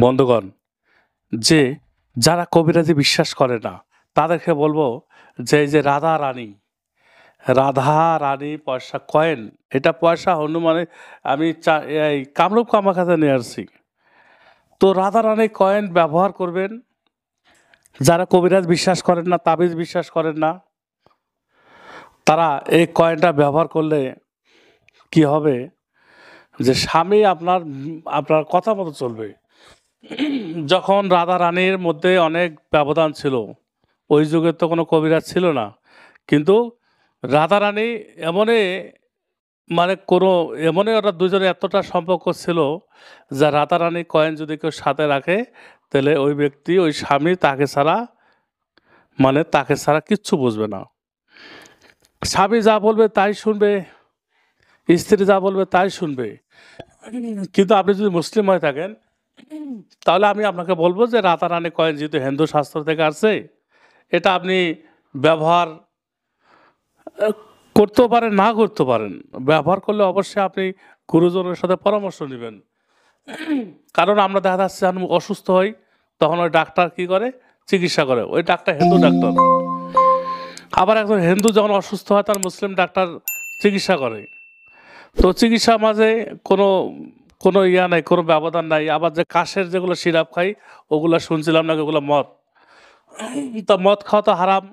বন্ধুগণ, যে যারা কবিরাজি বিশ্বাস করে না তাদেরকে বলবো যে এই যে রাধা রানী পয়সা কয়েন, এটা পয়সা হনুমানে আমি এই কামরূপ কামাখ্যাতে নিয়ে আসছি। তো রাধা রানী কয়েন ব্যবহার করবেন। যারা কবিরাজ বিশ্বাস করেন না, তাবিজ বিশ্বাস করেন না, তারা এই কয়েনটা ব্যবহার করলে কি হবে, যে স্বামী আপনার আপনার কথা মতো চলবে। যখন রাধা রানীর মধ্যে অনেক ব্যবধান ছিল, ওই যুগে তো কোনো কবিরাজ ছিল না, কিন্তু রাধা রানী এমনই মানে কোনো এমনই ওরা দুজনে এতটা সম্পর্ক ছিল যে রাধা রানী কয়েন যদি কেউ সাথে রাখে তাহলে ওই ব্যক্তি, ওই স্বামী তাকে ছাড়া কিচ্ছু বুঝবে না। স্বামী যা বলবে তাই শুনবে, স্ত্রী যা বলবে তাই শুনবে। কিন্তু আপনি যদি মুসলিম হয়ে থাকেন তাহলে আমি আপনাকে বলবো যে রাধা রানী কয়েন যেহেতু হিন্দু শাস্ত্র থেকে আসছে, এটা আপনি ব্যবহার করতেও পারেন, না করতে পারেন। ব্যবহার করলে অবশ্যই আপনি গুরুজনের সাথে পরামর্শ নেবেন। কারণ আমরা দেখা যাচ্ছে আমি অসুস্থ হই, তখন ওই ডাক্তার কি করে, চিকিৎসা করে, ওই ডাক্তার হিন্দু ডাক্তার। আবার একজন হিন্দু যখন অসুস্থ হয় তার মুসলিম ডাক্তার চিকিৎসা করে। তো চিকিৎসার মাঝে কোনো কোনো ইয়া নাই, কোনো ব্যবধান নাই। আবার যে কাশের যেগুলো সিরাপ খাই ওগুলো শুনছিলাম নাকি ওগুলো মদ, তা মদ খাওয়া তো হারাম।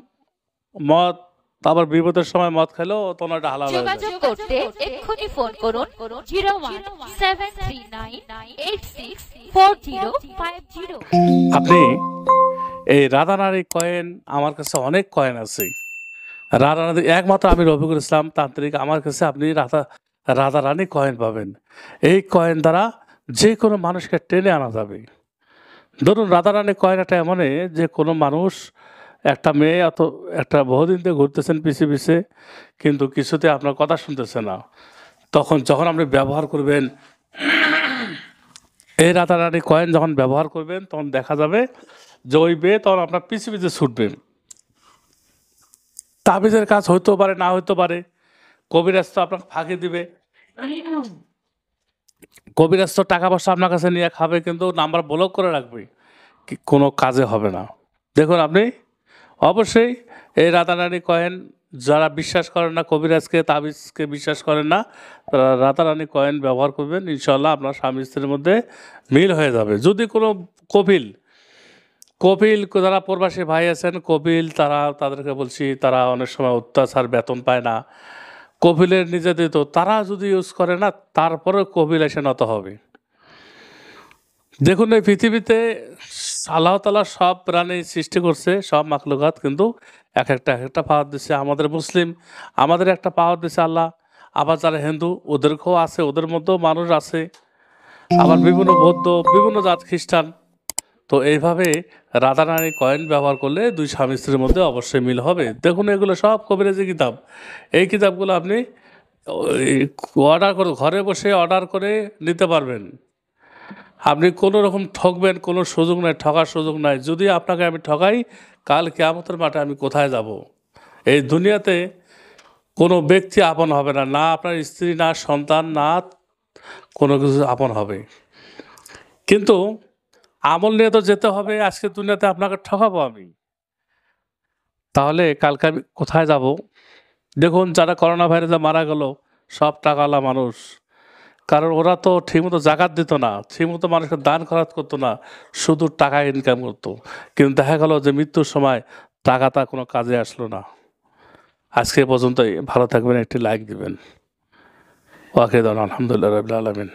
মদ আবার বিপদের সময় মদ খেলেও তোমার এটা হালাল হয়ে যায়। যোগাযোগ করতে এক্ষুনি ফোন করুন 0173964050। আপনি এই রাধারানী কয়েন, আমার কাছে অনেক কয়েন আছে। রাধারানী একমাত্র আমি রফিকুল ইসলাম তান্ত্রিক, আমার কাছে আপনি রাধারানী কয়েন পাবেন। এই কয়েন দ্বারা যে কোনো মানুষকে টেনে আনা যাবে। ধরুন রাধারানী কয়েন একটা এমনই যে কোনো মানুষ, একটা মেয়ে একটা বহুদিন থেকে ঘুরতেছেন পিছে পিছে, কিন্তু কিছুতে আপনার কথা শুনতেছে না, যখন আপনি ব্যবহার করবেন এই রাধারানী কয়েন, যখন ব্যবহার করবেন তখন দেখা যাবে যে ওই মেয়ে তখন আপনার পিছে পিছে ছুটবেন। তাবিজের কাজ হইতেও পারে, না হইতে পারে। কবিরাজ তো আপনাকে ফাঁকি দিবে, কবিরাজ তো টাকা পয়সা আপনার কাছে নিয়ে খাবে, কিন্তু নাম্বার ব্লক করে রাখবে, কোনো কাজে হবে না। দেখুন আপনি অবশ্যই এই রাধারানী কয়েন, যারা বিশ্বাস করেন না কবিরাজকে, তাবিজকে বিশ্বাস করেন না, তারা রাধারানী কয়েন ব্যবহার করবেন। ইনশাল্লাহ আপনার স্বামী স্ত্রীর মধ্যে মিল হয়ে যাবে। যদি কোনো কপিল যারা প্রবাসী ভাই আছেন, তাদেরকে বলছি, তারা অনেক সময় অত্যাচার, বেতন পায় না, কপিলের নিজে দিত, তারা যদি ইউজ করে না, তারপরে কপিল এসে নত হবে। দেখুন এই পৃথিবীতে আল্লাহ তাআলা সব প্রাণী সৃষ্টি করছে, সব মাখলুকাত, কিন্তু এক একটা পাওয়ার দিচ্ছে। আমাদের মুসলিম, আমাদের একটা পাওয়ার দিচ্ছে আল্লাহ। আবার যারা হিন্দু ওদেরকেও আছে, ওদের মধ্যেও মানুষ আছে। আবার বিভিন্ন বৌদ্ধ, বিভিন্ন জাত, খ্রিস্টান। তো এইভাবে রাধারানী কয়েন ব্যবহার করলে দুই স্বামী স্ত্রীর মধ্যে অবশ্যই মিল হবে। দেখুন এগুলো সব কবিরাজি কিতাব। এই কিতাবগুলো আপনি ঘরে বসে অর্ডার করে নিতে পারবেন। আপনি কোনো রকম ঠকবেন কোনো সুযোগ নাই, ঠকার সুযোগ নাই। যদি আপনাকে আমি ঠকাই, কাল কিয়ামতের মাঠে আমি কোথায় যাব? এই দুনিয়াতে কোনো ব্যক্তি আপন হবে না, না আপনার স্ত্রী, না সন্তান, না কোনো কিছু আপন হবে। কিন্তু আমল নিয়ে তো যেতে হবে। আজকে দুনিয়াতে আপনাকে ঠকাবো আমি, তাহলে কালকে আমি কোথায় যাব? দেখুন যারা করোনা ভাইরাসে মারা গেল, সব টাকাওয়ালা মানুষ। কারণ ওরা তো ঠিকমতো জাকাত দিত না, ঠিকমতো মানুষকে দান খরচ করতো না, শুধু টাকা ইনকাম করতো। কিন্তু দেখা গেল যে মৃত্যুর সময় টাকাটা কোনো কাজে আসলো না। আজকে পর্যন্তই। ভালো থাকবেন, একটি লাইক দিবেন। ওয়াকিদান আলহামদুলিল্লাহ রাব্বিল আলামিন।